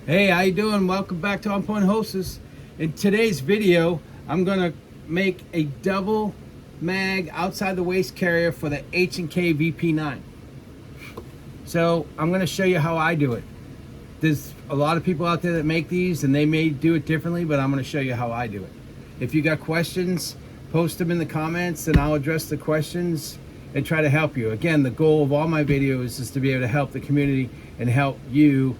Hey, how you doing? Welcome back to On Point Hostess. In today's video, I'm gonna make a double mag outside the waist carrier for the H&K VP9. So I'm gonna show you how I do it. There's a lot of people out there that make these and they may do it differently, but I'm gonna show you how I do it. If you got questions, post them in the comments and I'll address the questions and try to help you. Again, the goal of all my videos is to be able to help the community and help you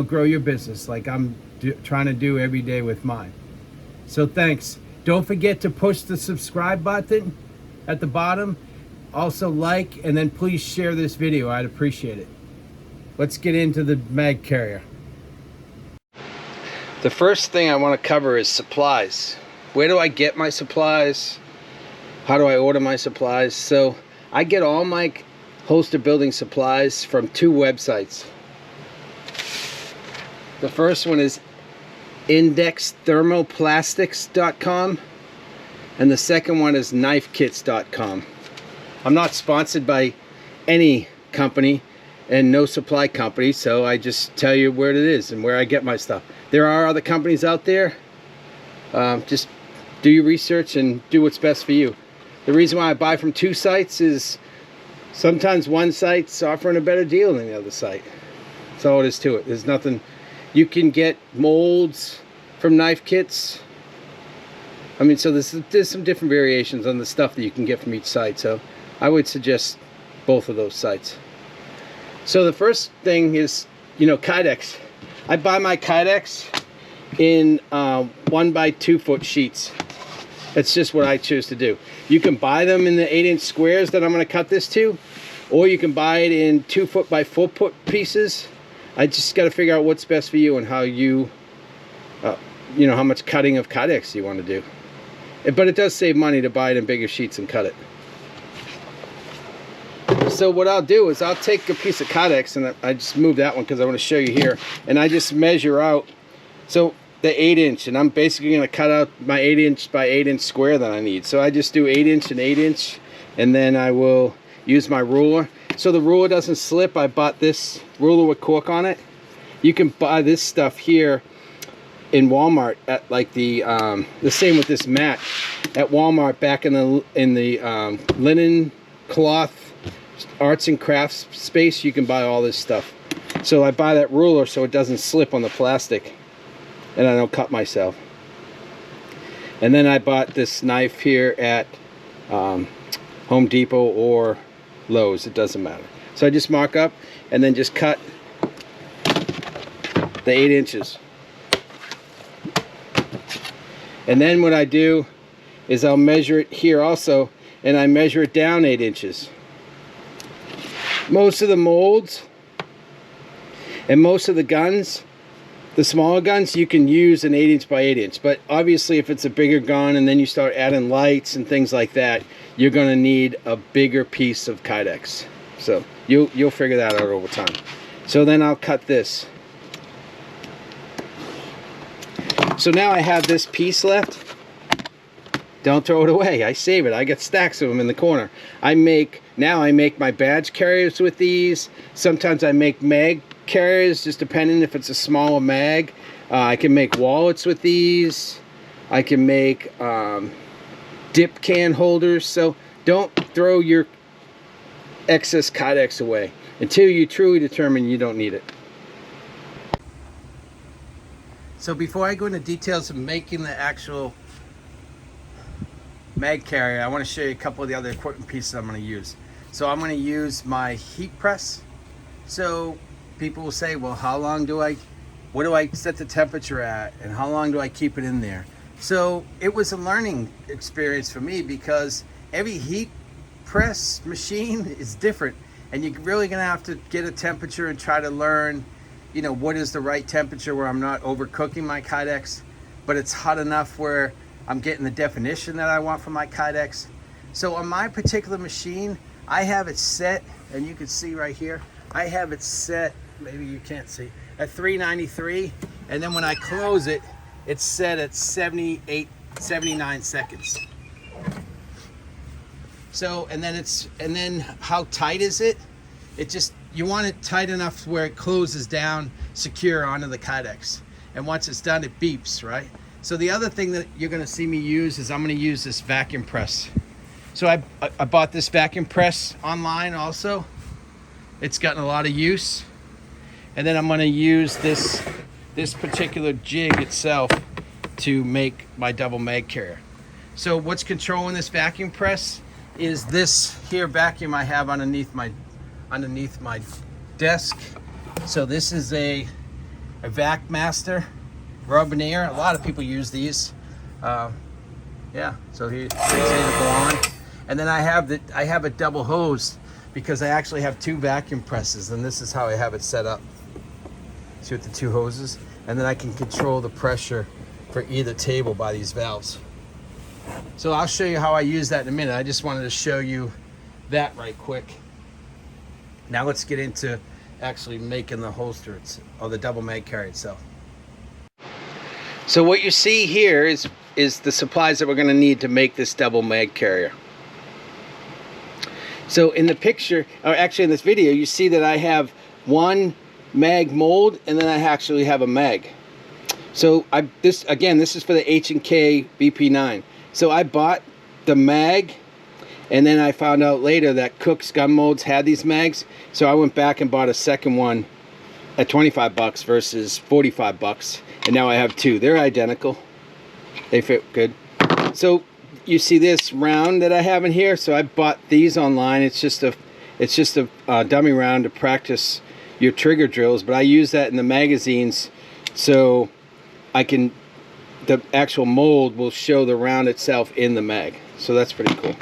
grow your business like I'm trying to do every day with mine. So thanks. Don't forget to push the subscribe button at the bottom. Also like, and then please share this video. I'd appreciate it. Let's get into the mag carrier. The first thing I want to cover is supplies. Where do I get my supplies? How do I order my supplies? So I get all my holster building supplies from two websites. The first one is indexthermoplastics.com and the second one is knifekits.com. I'm not sponsored by any company and no supply company, so I just tell you where it is and where I get my stuff. There are other companies out there. Just do your research and do what's best for you. The reason why I buy from two sites is sometimes one site's offering a better deal than the other site. That's all it is to it. There's nothing. You can get molds from Knife Kits. I mean, so there's some different variations on the stuff that you can get from each site. So I would suggest both of those sites. So the first thing is, Kydex. I buy my Kydex in 1x2 foot sheets. That's just what I choose to do. You can buy them in the 8-inch squares that I'm going to cut this to, or you can buy it in 2 foot by 4 foot pieces. I just got to figure out what's best for you and how you, how much cutting of Kydex you want to do. But it does save money to buy it in bigger sheets and cut it. So what I'll do is I'll take a piece of Kydex, and I just move that one because I want to show you here, and I just measure out the 8-inch, and I'm basically going to cut out my 8-inch by 8-inch square that I need. So I just do 8-inch and 8-inch, and then I will use my ruler. So the ruler doesn't slip. I bought this ruler with cork on it. You can buy this stuff here in Walmart at like the same with this mat at Walmart back in the linen cloth arts and crafts space. You can buy all this stuff. So I buy that ruler so it doesn't slip on the plastic and I don't cut myself. And then I bought this knife here at Home Depot or Lowe's, it doesn't matter. So I just mark up and then just cut the 8 inches. And then what I do is I'll measure it here also, and I measure it down 8 inches. Most of the molds and most of the guns, the smaller guns, you can use an 8-inch by 8-inch, but obviously if it's a bigger gun and then you start adding lights and things like that, you're going to need a bigger piece of Kydex. So you'll figure that out over time. So then I'll cut this. So now I have this piece left. Don't throw it away. I save it. I got stacks of them in the corner. Now I make my badge carriers with these. Sometimes I make mag carriers, just depending if it's a smaller mag. I can make wallets with these. I can make dip can holders. So don't throw your excess Kydex away until you truly determine you don't need it. So before I go into details of making the actual mag carrier, I want to show you a couple of the other equipment pieces I'm going to use. So I'm going to use my heat press. So people will say, well, what do I set the temperature at, and how long do I keep it in there? So it was a learning experience for me because every heat press machine is different, and you're really gonna have to get a temperature and try to learn, what is the right temperature where I'm not overcooking my Kydex, but it's hot enough where I'm getting the definition that I want from my Kydex. So on my particular machine, I have it set, and you can see right here, I have it set, maybe you can't see, at 393, and then when I close it, it's set at 79 seconds. So, and then how tight is it? It just you want it tight enough where it closes down secure onto the Kydex. And once it's done, it beeps, right? So the other thing that you're gonna see me use is I'm gonna use this vacuum press. So I bought this vacuum press online also. It's gotten a lot of use. And then I'm gonna use this particular jig itself to make my double mag carrier. So what's controlling this vacuum press is this here vacuum I have underneath my desk. So this is a Vac Master Rubinaire. A lot of people use these. Yeah, so here's able to go on. And then I have a double hose because I actually have 2 vacuum presses, and this is how I have it set up. See, with the 2 hoses, and then I can control the pressure for either table by these valves. So I'll show you how I use that in a minute. I just wanted to show you that right quick. Now let's get into actually making the holster or the double mag carrier itself. So what you see here is the supplies that we're going to need to make this double mag carrier. So in the picture, or actually in this video, you see that I have 1 mag mold, and then I actually have a mag. So this is for the H&K VP9. So I bought the mag, and then I found out later that Cook's gun molds had these mags. So I went back and bought a second one at 25 bucks versus 45 bucks. And now I have 2. They're identical. They fit good. So you see this round that I have in here. So I bought these online. It's just a dummy round to practice your trigger drills, but I use that in the magazines so the actual mold will show the round itself in the mag. So that's pretty cool.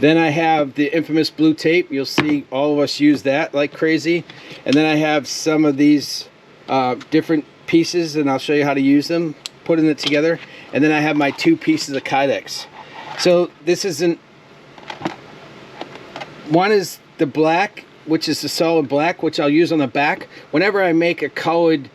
Then I have the infamous blue tape. You'll see all of us use that like crazy. And then I have some of these different pieces, and I'll show you how to use them, putting it together. And then I have my 2 pieces of Kydex. So this isn't, one is the black, which is the solid black, which I'll use on the back. Whenever I make a colored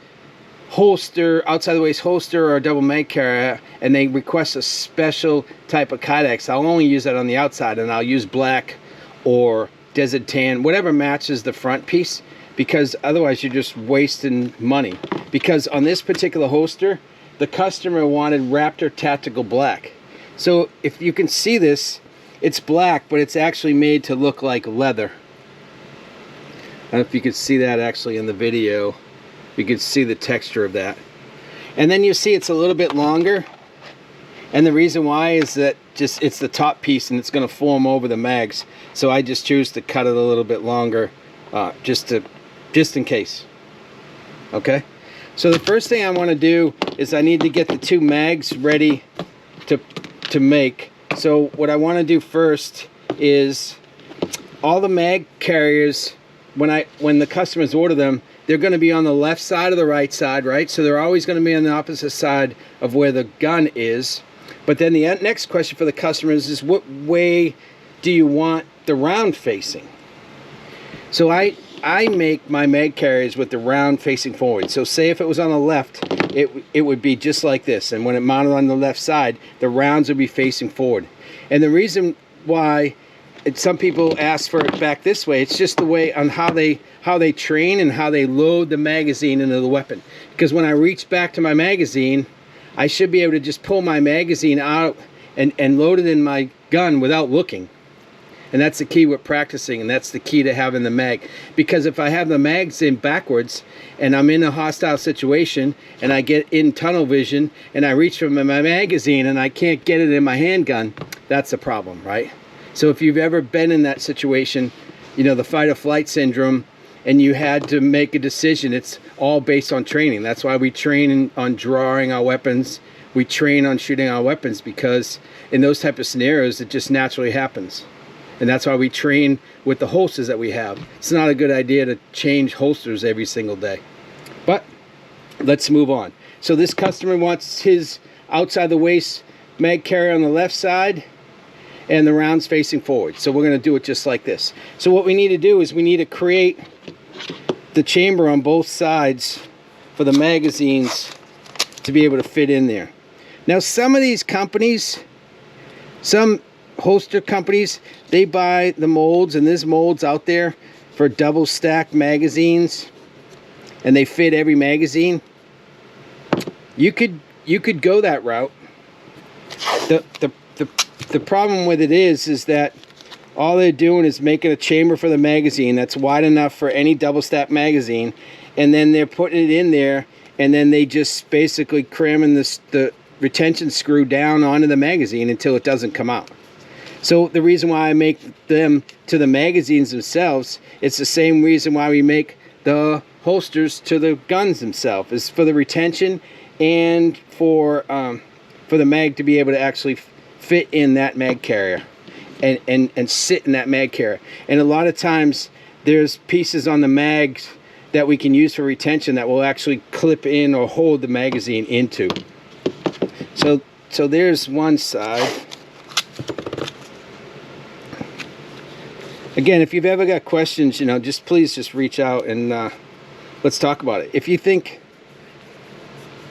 holster, outside the waist holster, or a double mag carrier, and they request a special type of Kydex, I'll only use that on the outside, and I'll use black or desert tan, whatever matches the front piece, because otherwise you're just wasting money. Because on this particular holster, the customer wanted Raptor Tactical Black. So if you can see this, it's black, but it's actually made to look like leather. I don't know if you could see that actually in the video. You can see the texture of that. And then you see it's a little bit longer. And the reason why is that it's the top piece, and it's going to form over the mags. So I just choose to cut it a little bit longer just in case. Okay? So the first thing I want to do is I need to get the 2 mags ready to make. So what I want to do first is all the mag carriers, when the customers order them, they're going to be on the left side or the right side, right? So they're always going to be on the opposite side of where the gun is. But then the next question for the customers is, what way do you want the round facing? So I make my mag carriers with the round facing forward. So say if it was on the left, it would be just like this. And when it mounted on the left side, the rounds would be facing forward. And the reason why some people ask for it back this way, it's just the way on how they train and how they load the magazine into the weapon. Because when I reach back to my magazine, I should be able to just pull my magazine out and load it in my gun without looking. And that's the key with practicing, and that's the key to having the mag. Because if I have the mags in backwards and I'm in a hostile situation and I get in tunnel vision and I reach for my magazine and I can't get it in my handgun, that's a problem, right? So if you've ever been in that situation, you know, the fight or flight syndrome, and you had to make a decision, it's all based on training. That's why we train on drawing our weapons. We train on shooting our weapons, because in those type of scenarios, it just naturally happens. And that's why we train with the holsters that we have. It's not a good idea to change holsters every single day. But let's move on. So this customer wants his outside the waist mag carrier on the left side and the rounds facing forward. So we're going to do it just like this. So what we need to do is we need to create the chamber on both sides for the magazines to be able to fit in there. Now some of these companies, some holster companies, they buy the molds, and there's molds out there for double stack magazines, and they fit every magazine, you could go that route. The problem with it is that all they're doing is making a chamber for the magazine that's wide enough for any double stack magazine, and then they're putting it in there, and then they just basically cramming the retention screw down onto the magazine until it doesn't come out. So the reason why I make them to the magazines themselves, it's the same reason why we make the holsters to the guns themselves, is for the retention and for the mag to be able to actually fit in that mag carrier and sit in that mag carrier. And a lot of times there's pieces on the mags that we can use for retention that will actually clip in or hold the magazine into. So there's one side. Again, if you've ever got questions, please just reach out and let's talk about it. If you think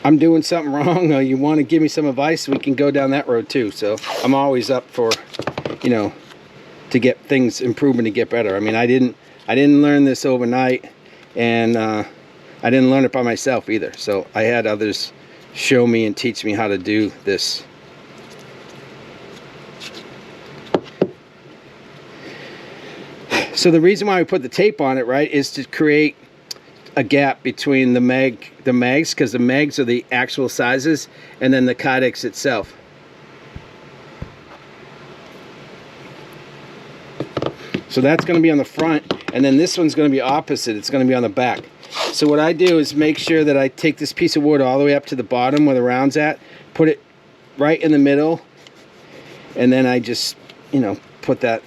I'm doing something wrong or you want to give me some advice, we can go down that road too. So I'm always up for, to get things improving, to get better. I mean, I didn't learn this overnight, and I didn't learn it by myself either. So I had others show me and teach me how to do this. So the reason why we put the tape on it, right, is to create a gap between the mags, because the mags are the actual sizes, and then the Kydex itself. So that's going to be on the front, and then this one's going to be opposite. It's going to be on the back. So what I do is make sure that I take this piece of wood all the way up to the bottom where the round's at, put it right in the middle, and then I just, put that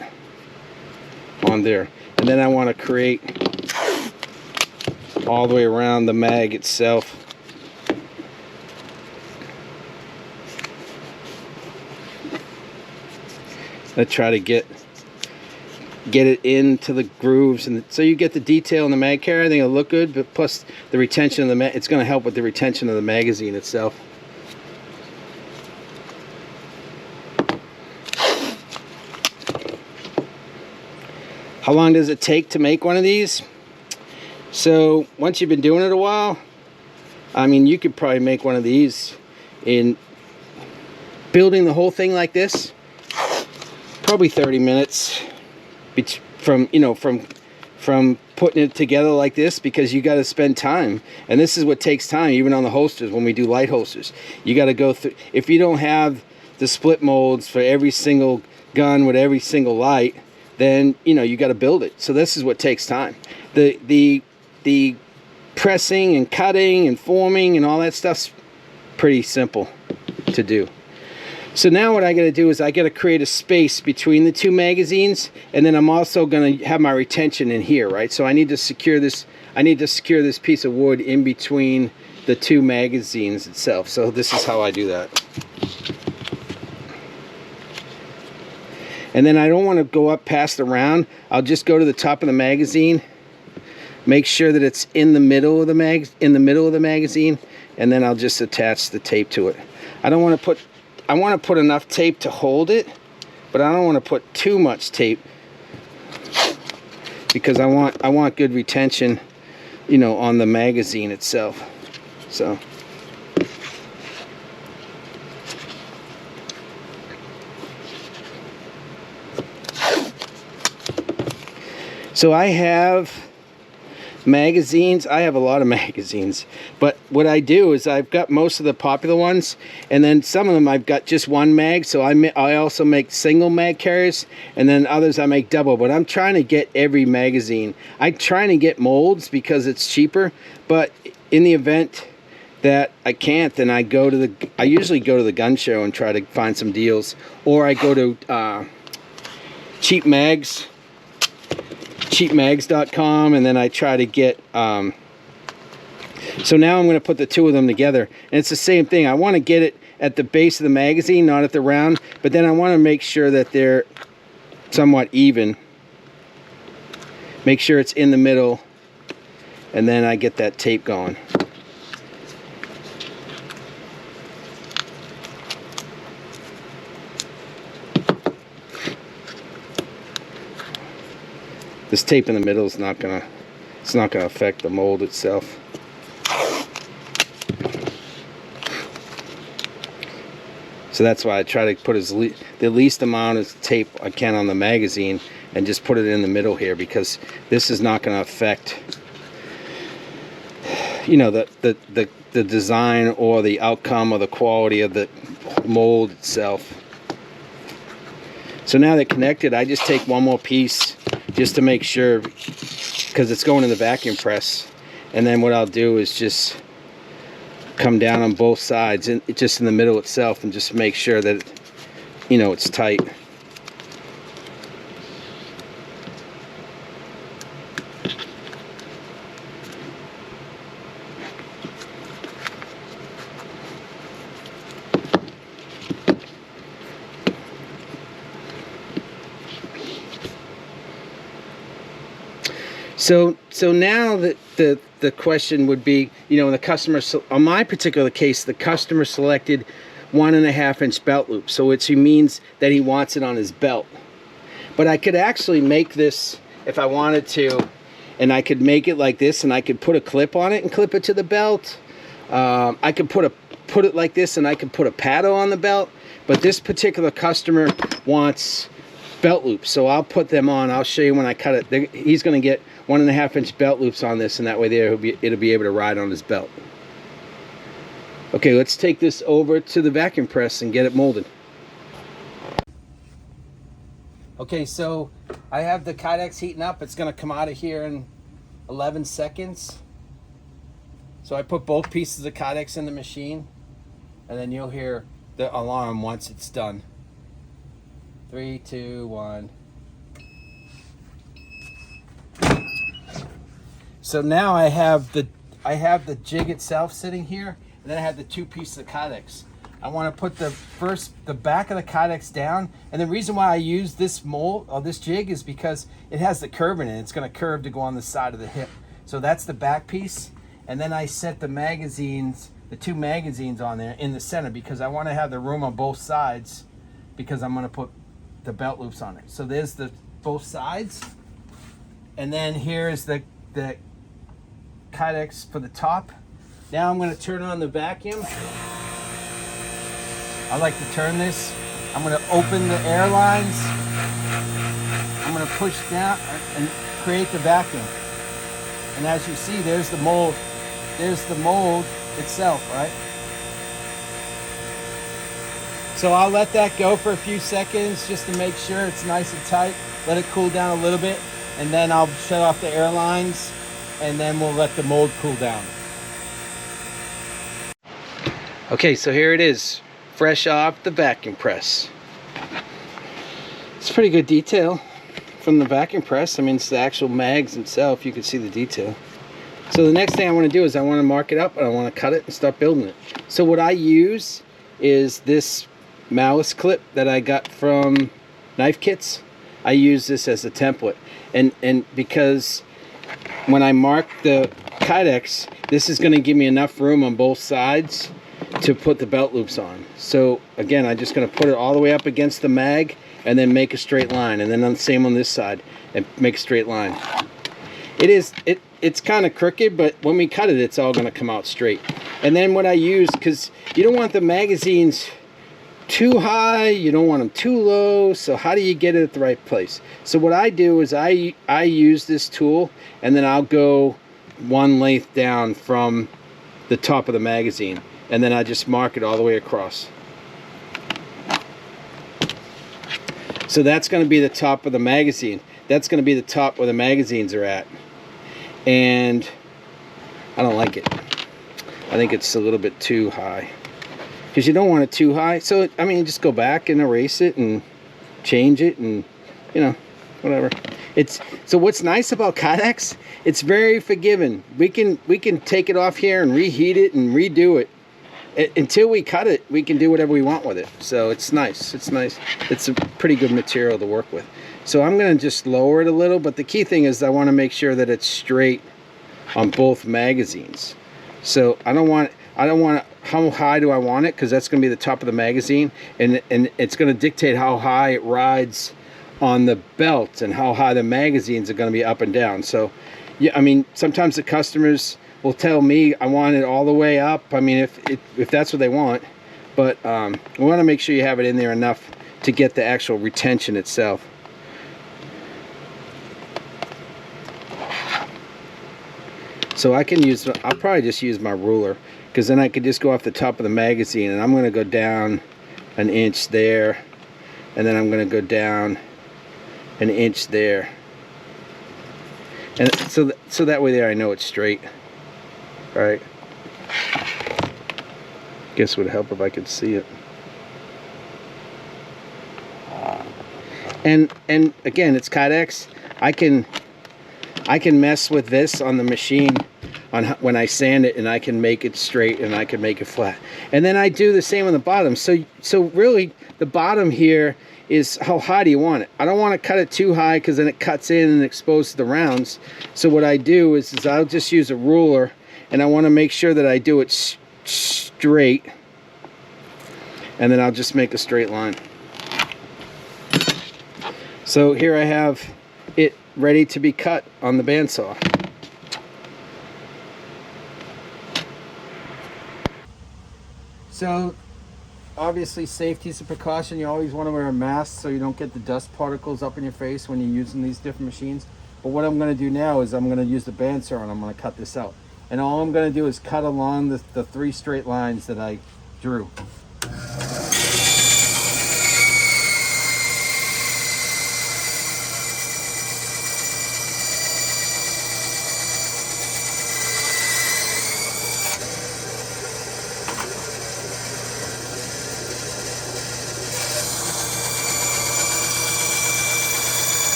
on there. And then I want to create all the way around the mag itself. I try to get it into the grooves, and so you get the detail in the mag carrier. I think it'll look good, but plus the retention of the it's going to help with the retention of the magazine itself. How long does it take to make one of these? So once you've been doing it a while, I mean, you could probably make one of these in building the whole thing like this, probably 30 minutes from putting it together like this, because you got to spend time, and this is what takes time. Even on the holsters, when we do light holsters, you got to go through. If you don't have the split molds for every single gun with every single light, then you got to build it. So this is what takes time. The pressing and cutting and forming and all that stuff's pretty simple to do. So now what I got to do is I got to create a space between the two magazines, and then I'm also going to have my retention in here, right? So I need to secure this. I need to secure this piece of wood in between the two magazines itself. So this is how I do that. And then I don't want to go up past the round. I'll just go to the top of the magazine, make sure that it's in the middle of the magazine, and then I'll just attach the tape to it. I want to put enough tape to hold it, but I don't want to put too much tape, because I want good retention, on the magazine itself. So I have magazines. I have a lot of magazines, but what I do is I've got most of the popular ones, and then some of them I've got just one mag. So I also make single mag carriers, and then others I make double. But I'm trying to get every magazine. I'm trying to get molds because it's cheaper, but in the event that I can't, then I usually go to the gun show and try to find some deals, or I go to cheapmags.com, and then I try to get so now I'm going to put the two of them together, and it's the same thing. I want to get it at the base of the magazine, not at the round, but then I want to make sure that they're somewhat even, make sure it's in the middle, and then I get that tape going. This tape in the middle is not gonna, it's not gonna affect the mold itself. So that's why I try to put the least amount of tape I can on the magazine and just put it in the middle here, because this is not going to affect, you know, the design or the outcome or the quality of the mold itself. So now they're connected. I just take one more piece just to make sure, because it's going in the vacuum press, and then what I'll do is just come down on both sides and just in the middle itself, and just make sure that, you know, it's tight. So now the question would be, you know, the customer, on my particular case, the customer selected 1.5 inch belt loop, so he means that he wants it on his belt. But I could actually make this if I wanted to, and I could make it like this, and I could put a clip on it and clip it to the belt. I could put it like this, and I could put a paddle on the belt. But this particular customer wants belt loops, so I'll put them on. I'll show you when I cut it. He's going to get 1.5 inch belt loops on this, and that way there it'll be able to ride on his belt. Okay, let's take this over to the vacuum press and get it molded. Okay, so I have the Kydex heating up. It's going to come out of here in 11 seconds. So I put both pieces of Kydex in the machine, and then you'll hear the alarm once it's done. 3, 2, 1. So now I have the jig itself sitting here, and then I have the two pieces of Kydex. I want to put the back of the Kydex down, and the reason why I use this mold or this jig is because it has the curve in it. It's going to curve to go on the side of the hip. So that's the back piece, and then I set the magazines, the two magazines on there in the center, because I want to have the room on both sides, because I'm going to put the belt loops on it. So there's the both sides, and then here's the Kydex for the top. Now I'm going to turn on the vacuum. I like to turn this. I'm going to open the air lines. I'm going to push down and create the vacuum. And as you see, there's the mold. There's the mold itself, right? So I'll let that go for a few seconds just to make sure it's nice and tight. Let it cool down a little bit, and then I'll shut off the air lines, and then we'll let the mold cool down. Okay, so here it is, fresh off the vacuum press. It's pretty good detail from the vacuum press. I mean, it's the actual mags itself. You can see the detail. So the next thing I want to do is I want to mark it up, and I want to cut it and start building it. So what I use is this malice clip that I got from Knife Kits. I use this as a template, and because when I mark the Kydex, this is going to give me enough room on both sides to put the belt loops on. So again, I'm just going to put it all the way up against the mag, and then make a straight line, and then the same on this side, and make a straight line. It's kind of crooked, but when we cut it, it's all going to come out straight. And then what I use, because you don't want the magazines too high, you don't want them too low, so how do you get it at the right place? So what I do is I use this tool, and then I'll go one length down from the top of the magazine, and then I just mark it all the way across. So that's going to be the top of the magazine. That's going to be the top where the magazines are at. And I don't like it. I think it's a little bit too high, because you don't want it too high. So I mean, just go back and erase it and change it, and you know, whatever. So what's nice about Kydex, it's very forgiving. We can take it off here and reheat it and redo it. Until we cut it, we can do whatever we want with it. So it's nice. It's nice. It's a pretty good material to work with. So I'm going to just lower it a little, but the key thing is I want to make sure that it's straight on both magazines. So I don't want how high do I want it, because that's going to be the top of the magazine, and it's going to dictate how high it rides on the belt and how high the magazines are going to be up and down. So yeah, I mean, sometimes the customers will tell me I want it all the way up. I mean, if that's what they want, but we want to make sure you have it in there enough to get the actual retention itself. So I can use, I'll probably just use my ruler, because then I could just go off the top of the magazine, and I'm going to go down an inch there, and then I'm going to go down an inch there, and so that way there I know it's straight. All right. Guess it would help if I could see it. And again, it's Kydex. I can mess with this on the machine when I sand it, and I can make it straight and I can make it flat. And then I do the same on the bottom. So really the bottom here is how high do you want it. I don't want to cut it too high, because then it cuts in and exposes the rounds. So what I do is I'll just use a ruler, and I want to make sure that I do it straight, and then I'll just make a straight line. So here I have it ready to be cut on the bandsaw. So obviously safety is a precaution. You always want to wear a mask so you don't get the dust particles up in your face when you're using these different machines. But what I'm going to do now is I'm going to use the bandsaw, and I'm going to cut this out. And all I'm going to do is cut along the 3 straight lines that I drew.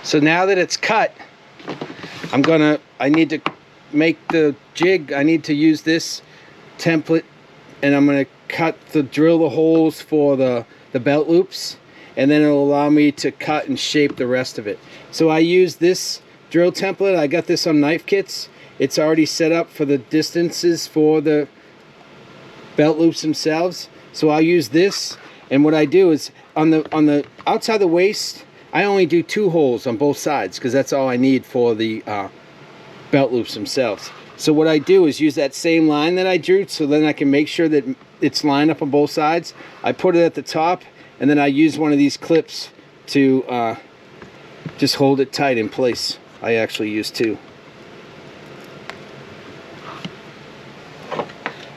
So now that it's cut, I need to make the jig. I need to use this template, and I'm going to drill the holes for the belt loops, and then it'll allow me to cut and shape the rest of it. So I use this drill template. I got this on knife kits. It's already set up for the distances for the belt loops themselves. So I'll use this, and what I do is on the outside the waist, I only do 2 holes on both sides, because that's all I need for the belt loops themselves. So what I do is use that same line that I drew, so then I can make sure that it's lined up on both sides. I put it at the top, and then I use one of these clips to just hold it tight in place. I actually use 2.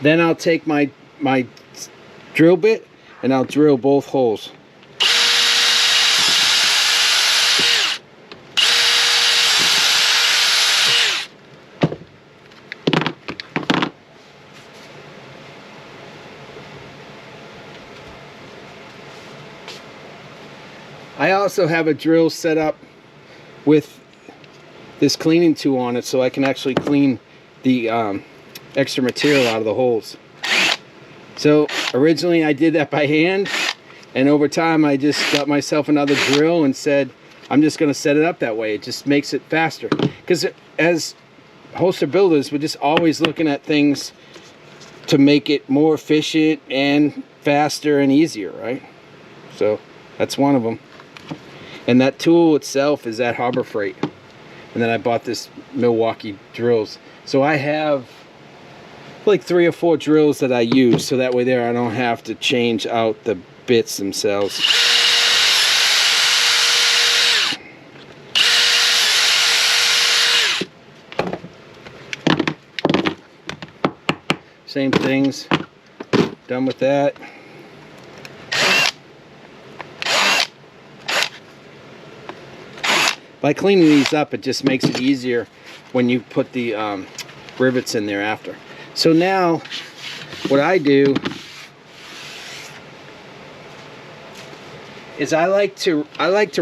Then I'll take my drill bit, and I'll drill both holes. I also have a drill set up with this cleaning tool on it, so I can actually clean the extra material out of the holes. So originally I did that by hand, and over time I just got myself another drill and said I'm just going to set it up that way. It just makes it faster, because as holster builders, we're just always looking at things to make it more efficient and faster and easier, right? So that's one of them. And that tool itself is at Harbor Freight. And then I bought this Milwaukee drills. So I have like 3 or 4 drills that I use, so that way there I don't have to change out the bits themselves. Same things, done with that. By cleaning these up, it just makes it easier when you put the rivets in there after. So now, what I do is I like to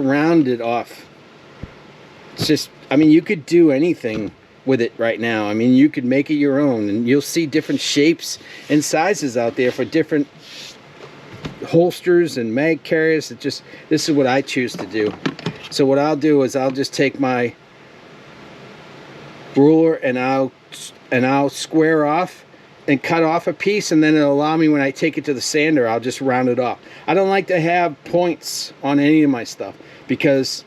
round it off. It's just, I mean, you could do anything with it right now. I mean, you could make it your own, and you'll see different shapes and sizes out there for different holsters and mag carriers. This is what I choose to do. So what I'll do is I'll just take my ruler and I'll square off and cut off a piece, and then it'll allow me, when I take it to the sander, I'll just round it off. I don't like to have points on any of my stuff, because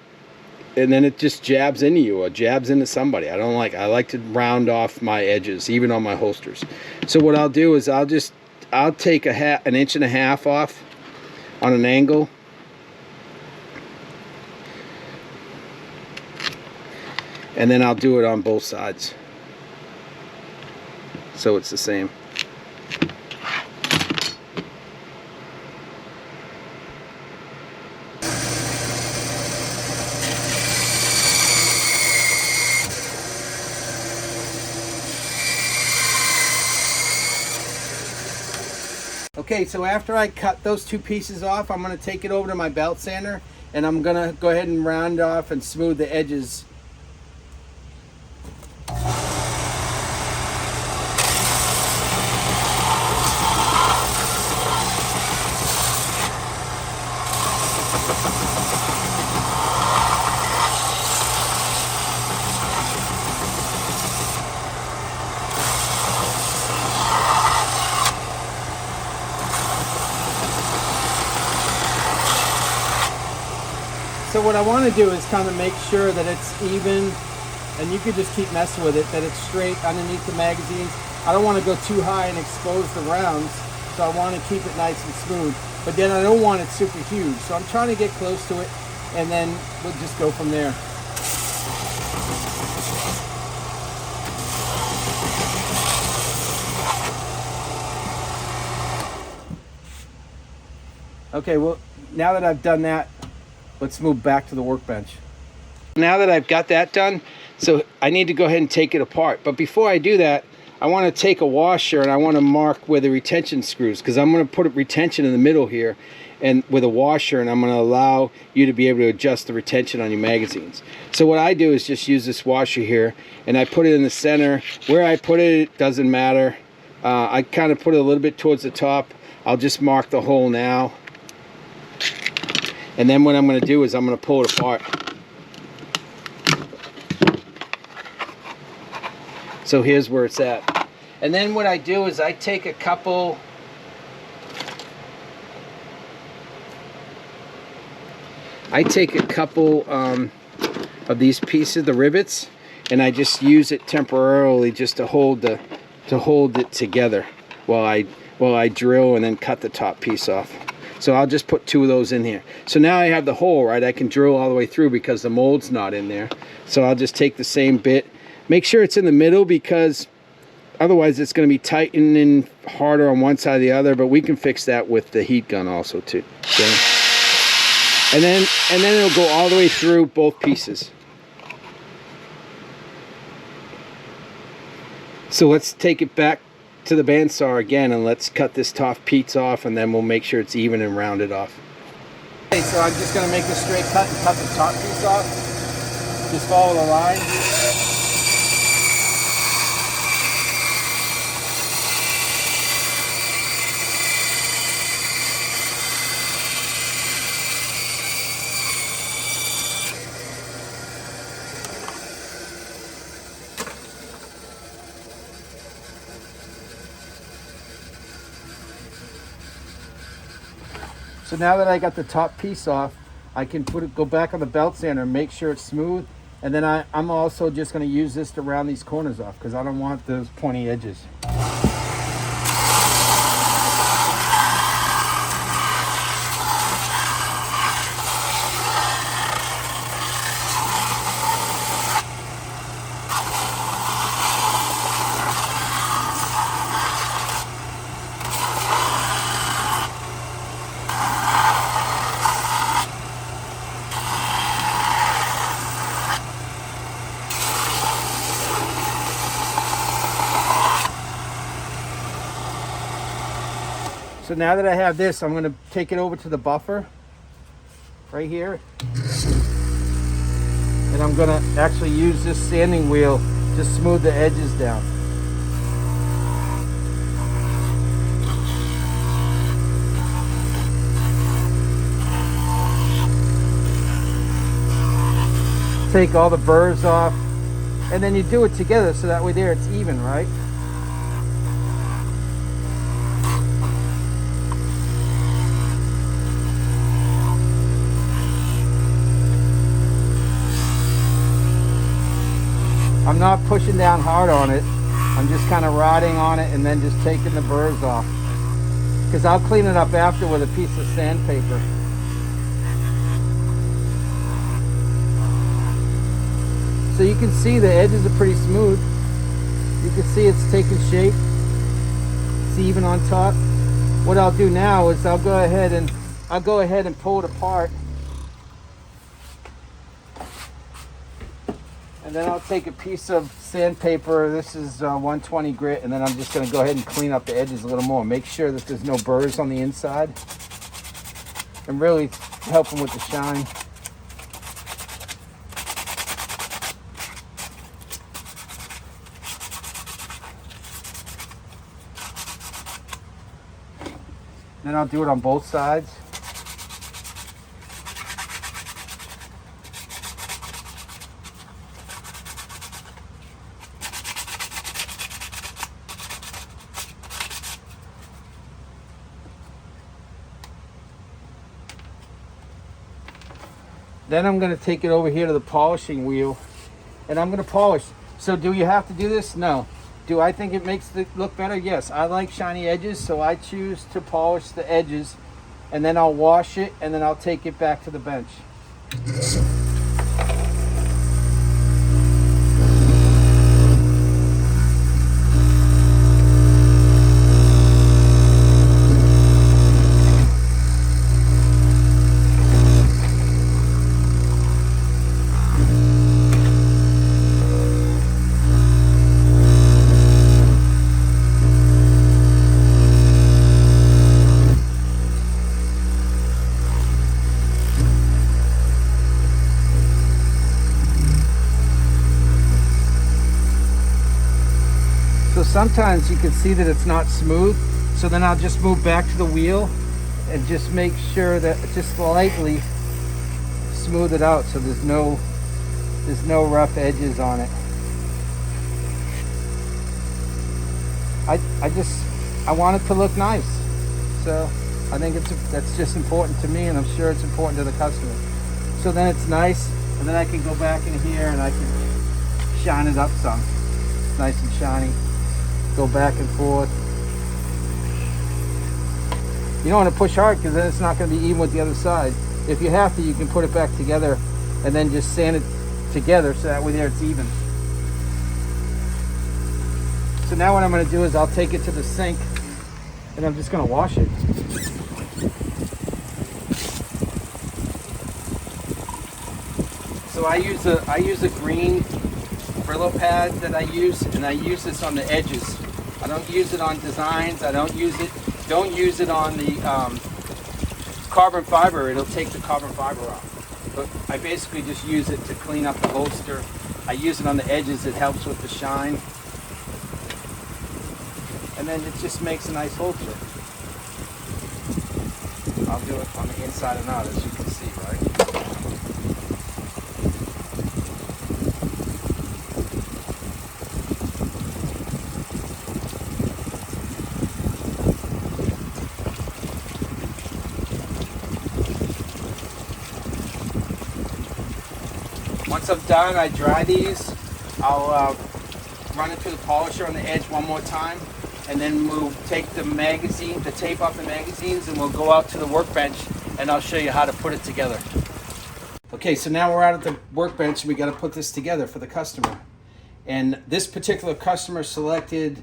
and then it just jabs into you or jabs into somebody. I like to round off my edges, even on my holsters. So what I'll do is I'll take an inch and a half off on an angle, and then I'll do it on both sides, so it's the same. Okay, so after I cut those two pieces off, I'm going to take it over to my belt sander, and I'm going to go ahead and round off and smooth the edges. So what I want to do is kind of make sure that it's even, and you could just keep messing with it, that it's straight underneath the magazines. I don't want to go too high and expose the rounds, so I want to keep it nice and smooth. But then I don't want it super huge, so I'm trying to get close to it, and then we'll just go from there. Okay, well, now that I've done that, let's move back to the workbench. Now that I've got that done, so I need to go ahead and take it apart. But before I do that, I want to take a washer and I want to mark where the retention screws, because I'm going to put a retention in the middle here and with a washer, and I'm going to allow you to be able to adjust the retention on your magazines. So what I do is just use this washer here, and I put it in the center. Where I put it, it doesn't matter. I kind of put it a little bit towards the top. I'll just mark the hole now. And then what I'm going to do is I'm going to pull it apart. So here's where it's at. And then what I do is I take a couple of these pieces, the rivets, and I just use it temporarily just to hold it together while I drill and then cut the top piece off. So I'll just put two of those in here. So now I have the hole, right? I can drill all the way through because the mold's not in there. So I'll just take the same bit. Make sure it's in the middle, because otherwise it's going to be tightening harder on one side or the other, but we can fix that with the heat gun also too. Okay? And then it'll go all the way through both pieces. So let's take it back to the bandsaw again, and let's cut this top piece off, and then we'll make sure it's even and rounded off. Okay, so I'm just going to make a straight cut and cut the top piece off. Just follow the line. So now that I got the top piece off, I can go back on the belt sander and make sure it's smooth. And then I'm also just going to use this to round these corners off, because I don't want those pointy edges. So now that I have this, I'm going to take it over to the buffer right here, and I'm going to actually use this sanding wheel to smooth the edges down. take all the burrs off, and then you do it together so that way there it's even, right? I'm not pushing down hard on it. I'm just kind of riding on it and then just taking the burrs off. Because I'll clean it up after with a piece of sandpaper. So you can see the edges are pretty smooth. You can see it's taking shape. It's even on top. What I'll do now is I'll go ahead and pull it apart. And then I'll take a piece of sandpaper. This is 120 grit, and then I'm just going to go ahead and clean up the edges a little more. Make sure that there's no burrs on the inside, and really help them with the shine. Then I'll do it on both sides. Then I'm going to take it over here to the polishing wheel, and I'm going to polish. So do you have to do this? No. Do I think it makes it look better? Yes. I like shiny edges, so I choose to polish the edges, and then I'll wash it, and then I'll take it back to the bench. Sometimes you can see that it's not smooth, so then I'll just move back to the wheel and just make sure that just slightly smooth it out so there's no rough edges on it. I want it to look nice, so I think that's just important to me, and I'm sure it's important to the customer. So then it's nice, and then I can go back in here and I can shine it up some. It's nice and shiny. Go back and forth. You don't want to push hard because then it's not going to be even with the other side. If you have to, you can put it back together and then just sand it together so that way there it's even. So now what I'm going to do is I'll take it to the sink and I'm just going to wash it. So I use a green Brillo pad that I use, and I use this on the edges. I don't use it on designs. I don't use it on the carbon fiber. It'll take the carbon fiber off. But I basically just use it to clean up the holster. I use it on the edges. It helps with the shine. And then it just makes a nice holster. I'll do it on the inside and out, as you can see, right? Once I'm done, I dry these. I'll run it through the polisher on the edge one more time, and then we'll take the tape off the magazines, and we'll go out to the workbench, and I'll show you how to put it together. Okay, so now we're out at the workbench, and we got to put this together for the customer. And this particular customer selected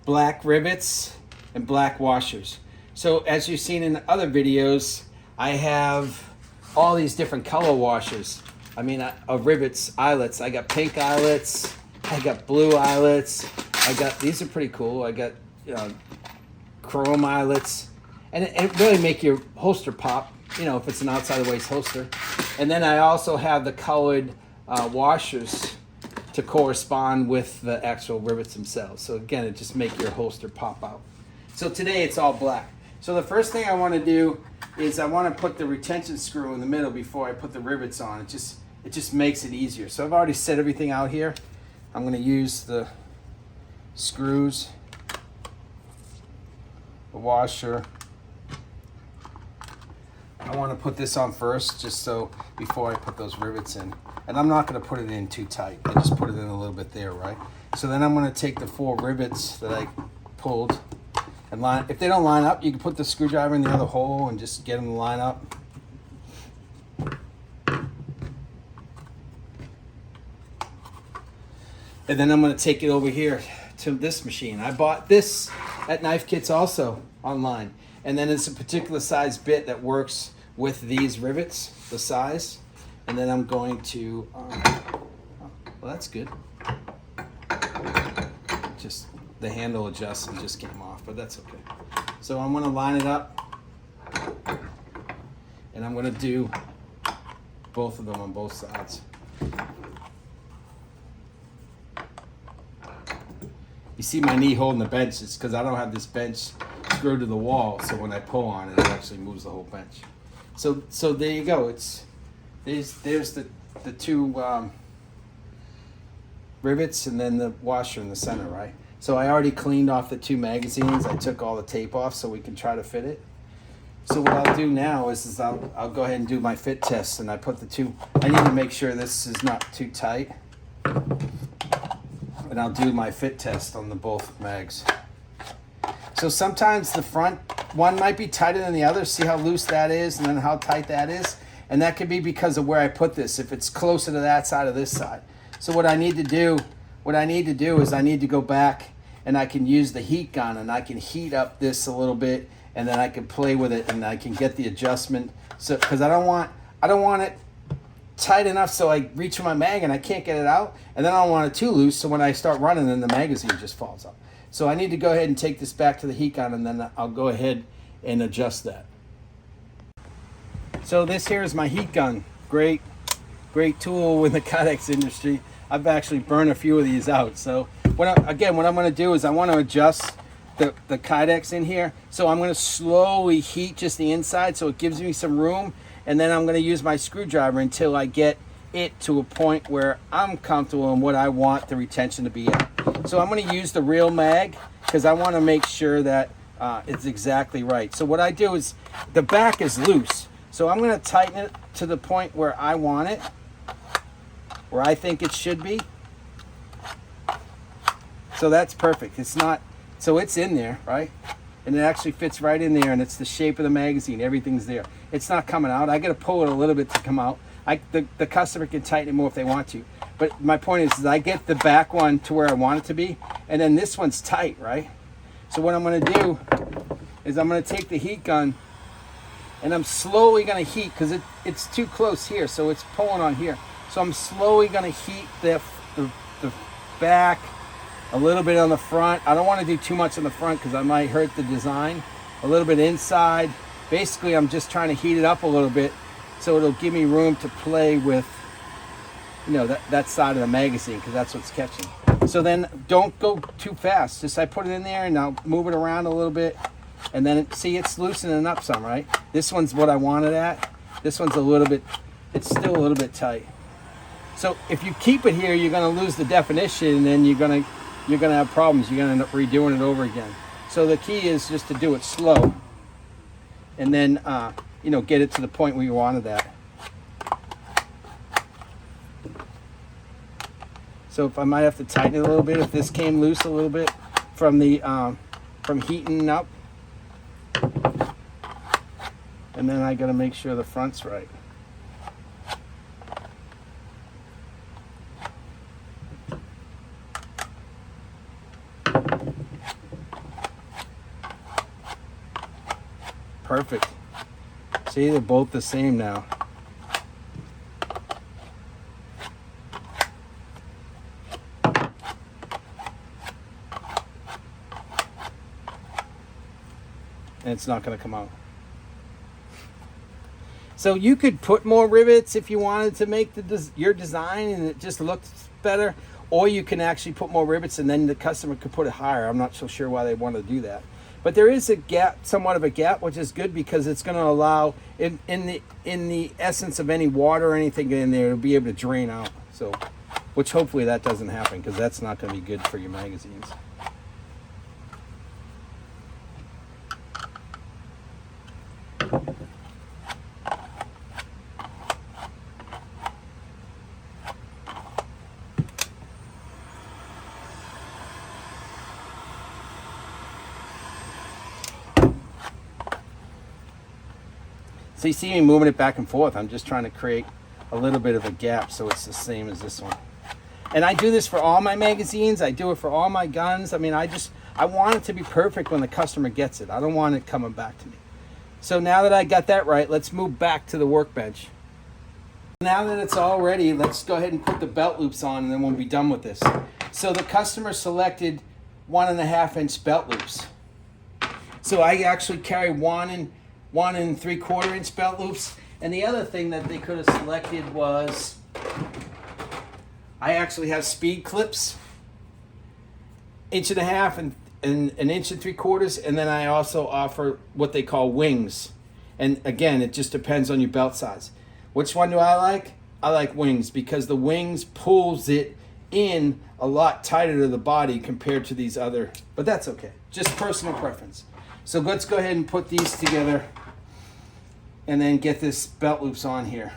black rivets and black washers. So as you've seen in other videos, I have all these different color washers. I mean, rivets, eyelets. I got pink eyelets. I got blue eyelets. These are pretty cool. I got chrome eyelets. And it really make your holster pop, if it's an outside the waist holster. And then I also have the colored washers to correspond with the actual rivets themselves. So again, it just make your holster pop out. So today it's all black. So the first thing I want to do is I want to put the retention screw in the middle before I put the rivets on. It it just makes it easier. So I've already set everything out here. I'm going to use the screws, the washer. I want to put this on first, just so before I put those rivets in. And I'm not going to put it in too tight. I just put it in a little bit there, right? So then I'm going to take the 4 rivets that I pulled and line. If they don't line up, you can put the screwdriver in the other hole and just get them to line up. And then I'm going to take it over here to this machine. I bought this at Knife Kits also online. And then it's a particular size bit that works with these rivets, the size. And then I'm going to, well, that's good. Just the handle adjusts and just came off, but that's okay. So I'm going to line it up. And I'm going to do both of them on both sides. You see my knee holding the bench. It's because I don't have this bench screwed to the wall, so when I pull on it, it actually moves the whole bench. So there you go. There's the 2 rivets and then the washer in the center, right? So I already cleaned off the 2 magazines. I took all the tape off so we can try to fit it. So what I'll do now is I'll go ahead and do my fit test, and I put the 2. I need to make sure this is not too tight. And I'll do my fit test on the both mags. So sometimes the front one might be tighter than the other. See how loose that is and then how tight that is? And that could be because of where I put this, if it's closer to that side or this side. So what I need to do is I need to go back and I can use the heat gun and I can heat up this a little bit, and then I can play with it and I can get the adjustment. So because I don't want it tight enough so I reach for my mag and I can't get it out, and then I don't want it too loose so when I start running then the magazine just falls out. So I need to go ahead and take this back to the heat gun, and then I'll go ahead and adjust that. So this here is my heat gun. Great tool in the Kydex industry. I've actually burned a few of these out. So what I'm going to do is I want to adjust the Kydex in here. So I'm going to slowly heat just the inside so it gives me some room, and then I'm going to use my screwdriver until I get it to a point where I'm comfortable in what I want the retention to be at. So I'm going to use the real mag because I want to make sure that it's exactly right. So what I do is the back is loose. So I'm going to tighten it to the point where I want it, where I think it should be. So that's perfect. It's not, so it's in there, right? And it actually fits right in there, and it's the shape of the magazine. Everything's there. It's not coming out. I got to pull it a little bit to come out. The customer can tighten it more if they want to. But my point is I get the back one to where I want it to be, and then this one's tight, right? So what I'm going to do is I'm going to take the heat gun, and I'm slowly going to heat because it's too close here, so it's pulling on here. So I'm slowly going to heat the back, a little bit on the front. I don't want to do too much on the front because I might hurt the design. A little bit inside. Basically, I'm just trying to heat it up a little bit so it'll give me room to play with, you know, that side of the magazine, because that's what's catching. So then don't go too fast. Just I put it in there and I'll move it around a little bit, and then see it's loosening up some, right? This one's what I wanted at. This one's a little bit, it's still a little bit tight. So if you keep it here, you're going to lose the definition, and then you're going to have problems. You're going to end up redoing it over again. So the key is just to do it slow, and then you know, get it to the point where you wanted that. So if I might have to tighten it a little bit if this came loose a little bit from the from heating up, and then I got to make sure the front's right. Perfect. See, they're both the same now. And it's not going to come out. So you could put more rivets if you wanted to make your design and it just looks better, or you can actually put more rivets and then the customer could put it higher. I'm not so sure why they want to do that. But there is a gap, somewhat of a gap, which is good because it's going to allow, in the essence of any water or anything in there, it'll be able to drain out. So, which hopefully that doesn't happen, because that's not going to be good for your magazines. So you see me moving it back and forth. I'm just trying to create a little bit of a gap so it's the same as this one. And I do this for all my magazines. I do it for all my guns. I mean, I want it to be perfect when the customer gets it. I don't want it coming back to me. So now that I got that right, let's move back to the workbench. Now that it's all ready, let's go ahead and put the belt loops on, and then we'll be done with this. So the customer selected 1.5 inch belt loops. So I actually carry 1 3/4 inch belt loops. And the other thing that they could have selected was, I actually have speed clips, 1.5 and 1 3/4, and then I also offer what they call wings. And again, it just depends on your belt size. Which one do I like? I like wings, because the wings pulls it in a lot tighter to the body compared to these other, but that's okay. Just personal preference. So let's go ahead and put these together and then get this belt loops on here.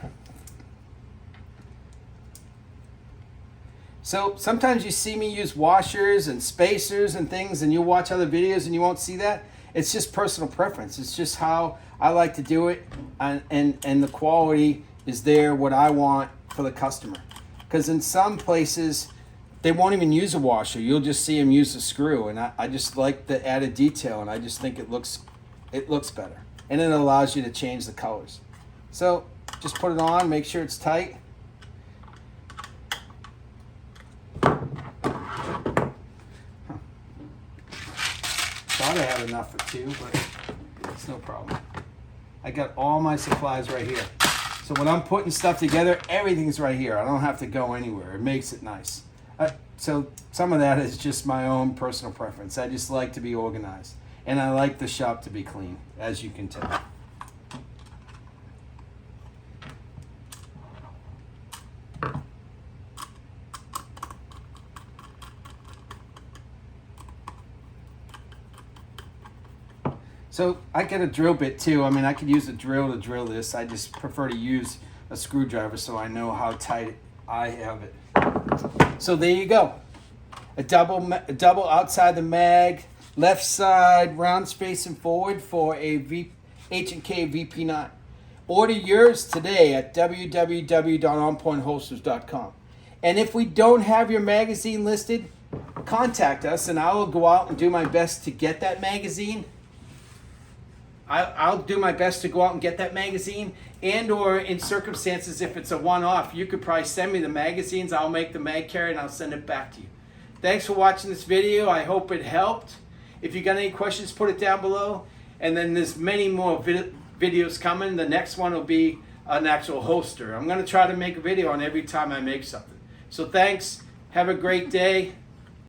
So sometimes you see me use washers and spacers and things, and you'll watch other videos and you won't see that. It's just personal preference. It's just how I like to do it, and the quality is there, what I want for the customer. Because in some places, they won't even use a washer. You'll just see them use a screw, and I just like the added detail, and I just think it looks better. And it allows you to change the colors. So just put it on, make sure it's tight. Thought I had enough for 2, but it's no problem. I got all my supplies right here. So when I'm putting stuff together, everything's right here. I don't have to go anywhere. It makes it nice. So some of that is just my own personal preference. I just like to be organized. And I like the shop to be clean, as you can tell. So I get a drill bit too. I mean, I could use a drill to drill this. I just prefer to use a screwdriver so I know how tight I have it. So there you go. A double outside the mag, left side round spacing forward for a H&K VP9. Order yours today at www.onpointholsters.com. And if we don't have your magazine listed, contact us and I will go out and do my best to get that magazine. I'll do my best to go out and get that magazine, and or in circumstances, if it's a one-off, you could probably send me the magazines. I'll make the mag carry and I'll send it back to you. Thanks for watching this video. I hope it helped. If you got any questions, put it down below. And then there's many more videos coming. The next one will be an actual holster. I'm going to try to make a video on every time I make something. So thanks. Have a great day.